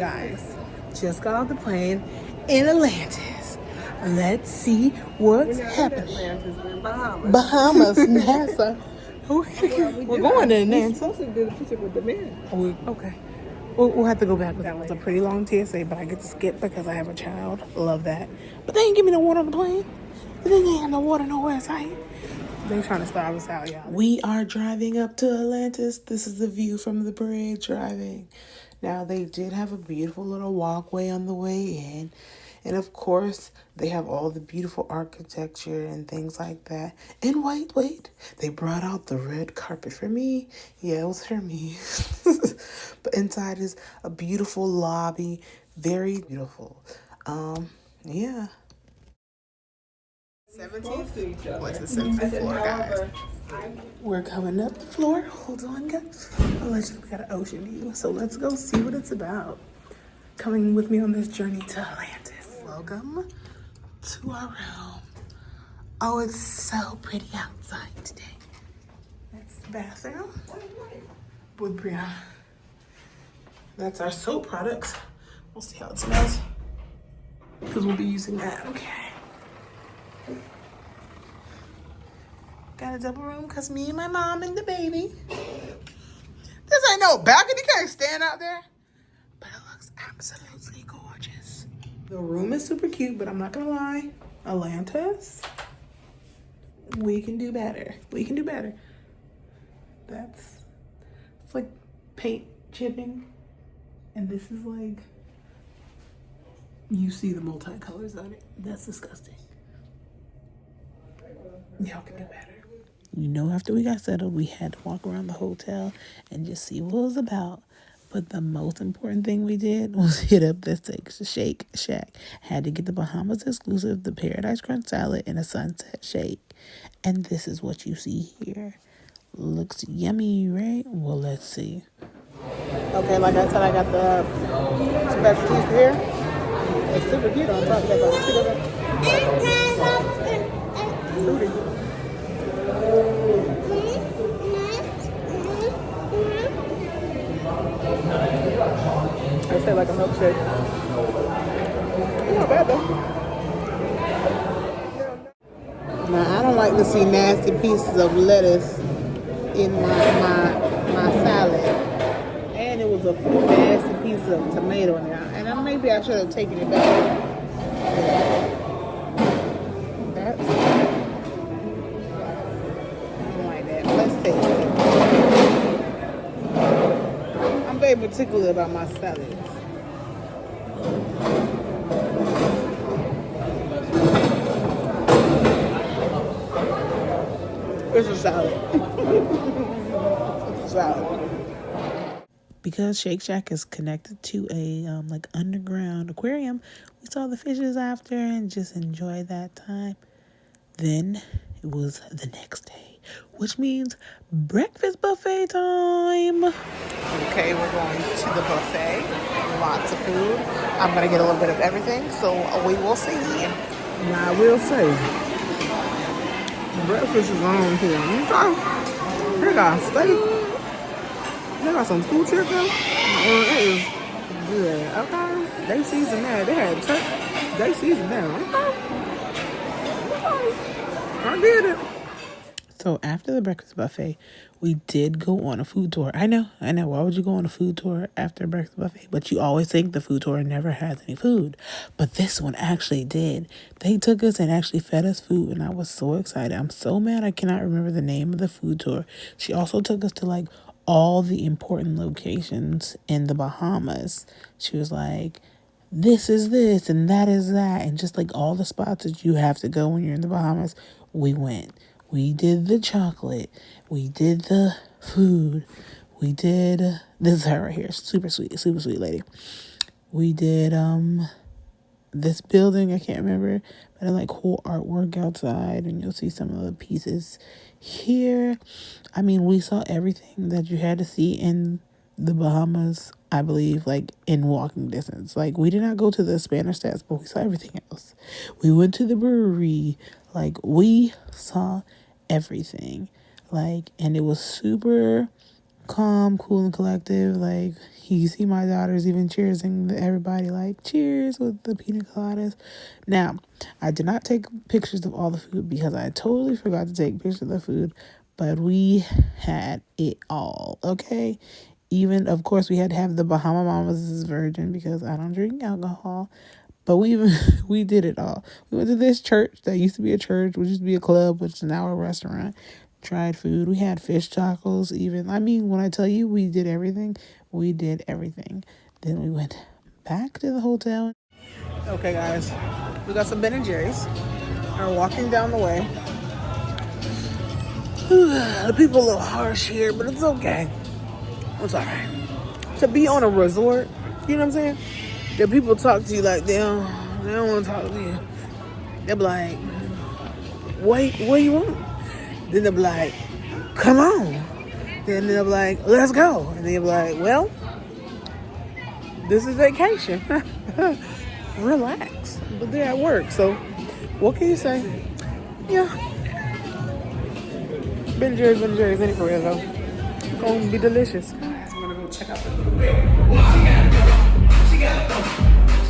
Guys, just got off the plane in Atlantis. Let's see what's happening. Bahamas, NASA. We're going to NASA. We're supposed to do the picture with the man. Okay. We'll have to go back. That was a pretty long TSA, but I get to skip because I have a child. Love that. But they ain't give me no water on the plane. And then they ain't no water nowhere in sight. They trying to starve us out, y'all. We are driving up to Atlantis. This is the view from the bridge driving. Now, they did have a beautiful little walkway on the way in. And, of course, they have all the beautiful architecture and things like that. And wait. They brought out the red carpet for me. Yeah, it was for me. But inside is a beautiful lobby. Very beautiful. Yeah. 17th? What's the 17th floor, guys? We're coming up the floor. Hold on, guys. We got an ocean view, so let's go see what it's about. Coming with me on this journey to Atlantis. Welcome to our room. Oh, it's so pretty outside today. That's the bathroom with Brianna. That's our soap products. We'll see how it smells because we'll be using that. Okay. Got a double room because me and my mom and the baby. This ain't no balcony. You can't stand out there. But it looks absolutely gorgeous. The room is super cute, but I'm not going to lie. Atlantis, we can do better. It's like paint chipping. And this is like, you see the multicolors on it. That's disgusting. Y'all can do better. You know, after we got settled, we had to walk around the hotel and just see what it was about. But the most important thing we did was hit up this Shake Shack. Had to get the Bahamas exclusive, the Paradise Crunch salad, and a sunset shake. And this is what you see here. Looks yummy, right? Well, let's see. Okay, like I said, I got the specialties here. It's super cute on top. Fruity. I say like a milkshake. It's not bad though. Now I don't like to see nasty pieces of lettuce in my salad. And it was a nasty piece of tomato in there. And then maybe I should have taken it back. That's, I don't like that. Let's taste it. I'm very particular about my salads. It's a salad. It's a salad. Because Shake Shack is connected to a like underground aquarium, we saw the fishes after and just enjoyed that time. Then it was the next day, which means breakfast buffet time. Okay, we're going to the buffet. Lots of food. I'm gonna get a little bit of everything, so we will see. Now I will say, breakfast is on here. Okay. They got steak. They got some food chicken. It is good. Okay. They seasoned that. They had turkey. They seasoned that. Okay. I did it. So after the breakfast buffet, we did go on a food tour. I know. Why would you go on a food tour after a breakfast buffet? But you always think the food tour never has any food. But this one actually did. They took us and actually fed us food, and I was so excited. I'm so mad I cannot remember the name of the food tour. She also took us to like all the important locations in the Bahamas. She was like, this is this and that is that. And just like all the spots that you have to go when you're in the Bahamas, we went. We did the chocolate. We did the food. We did, this is her right here. Super sweet lady. We did this building, I can't remember, but I like whole artwork outside, and you'll see some of the pieces here. I mean, we saw everything that you had to see in the Bahamas, I believe, like in walking distance. Like, we did not go to the Spanish Steps, but we saw everything else. We went to the brewery. Like, we saw everything. Like, and it was super calm, cool, and collective. Like, you see my daughters even cheersing everybody, like, cheers with the pina coladas. Now, I did not take pictures of all the food because I totally forgot to take pictures of the food, but we had it all, okay? Even, of course, we had to have the Bahama Mamas virgin because I don't drink alcohol. But we did it all. We went to this church that used to be a church, which used to be a club, which is now a restaurant. Tried food. We had fish tacos even. I mean, when I tell you we did everything, we did everything. Then we went back to the hotel. Okay, guys. We got some Ben and Jerry's. We're walking down the way. The people a little harsh here, but it's okay. It's alright. To be on a resort, you know what I'm saying? The people talk to you like they don't want to talk to you. They'll be like, what you want? Then they'll be like, come on. Then they'll be like, let's go. And then you'll be like, well, this is vacation. Relax. But they're at work, so what can you say? Yeah. Ben Jerry's ain't for real though. It's gonna be delicious. Guys, I'm gonna go check out the food.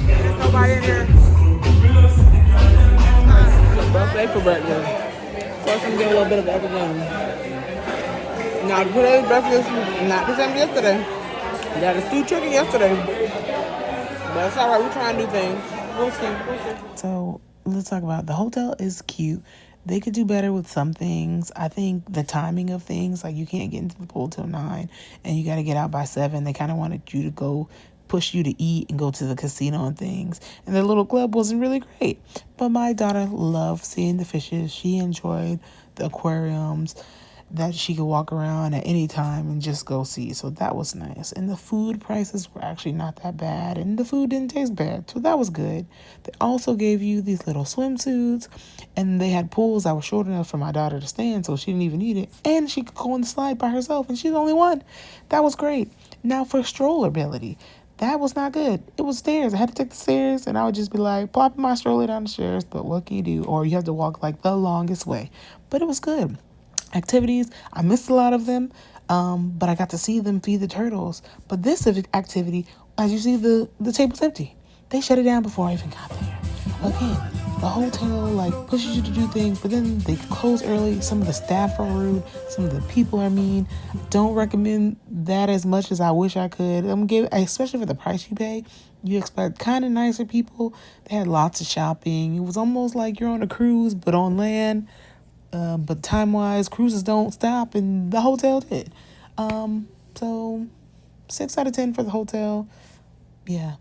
There's nobody in here. It's a buffet for breakfast. So I'm gonna get a little bit of everything. Now today's breakfast not the same as yesterday. We had a stewed chicken yesterday. But it's alright, we're trying to do things. We'll see. So let's talk about the hotel is cute. They could do better with some things. I think the timing of things, like you can't get into the pool till 9 and you got to get out by 7. They kind of wanted you to go push you to eat and go to the casino and things. And their little club wasn't really great. But my daughter loved seeing the fishes. She enjoyed the aquariums that she could walk around at any time and just go see. So that was nice. And the food prices were actually not that bad. And the food didn't taste bad. So that was good. They also gave you these little swimsuits. And they had pools that were short enough for my daughter to stand, so she didn't even need it. And she could go on the slide by herself, and she's the only one. That was great. Now for stroller ability, that was not good. It was stairs. I had to take the stairs, and I would just be like, plopping my stroller down the stairs. But what can you do? Or you have to walk like the longest way. But it was good. Activities, I missed a lot of them, but I got to see them feed the turtles. But this activity, as you see, the table's empty. They shut it down before I even got there. Again, the hotel like pushes you to do things, but then they close early. Some of the staff are rude. Some of the people are mean. Don't recommend that as much as I wish I could. Especially for the price you pay. You expect kind of nicer people. They had lots of shopping. It was almost like you're on a cruise, but on land. But time-wise, cruises don't stop, and the hotel did. So 6 out of 10 for the hotel. Yeah,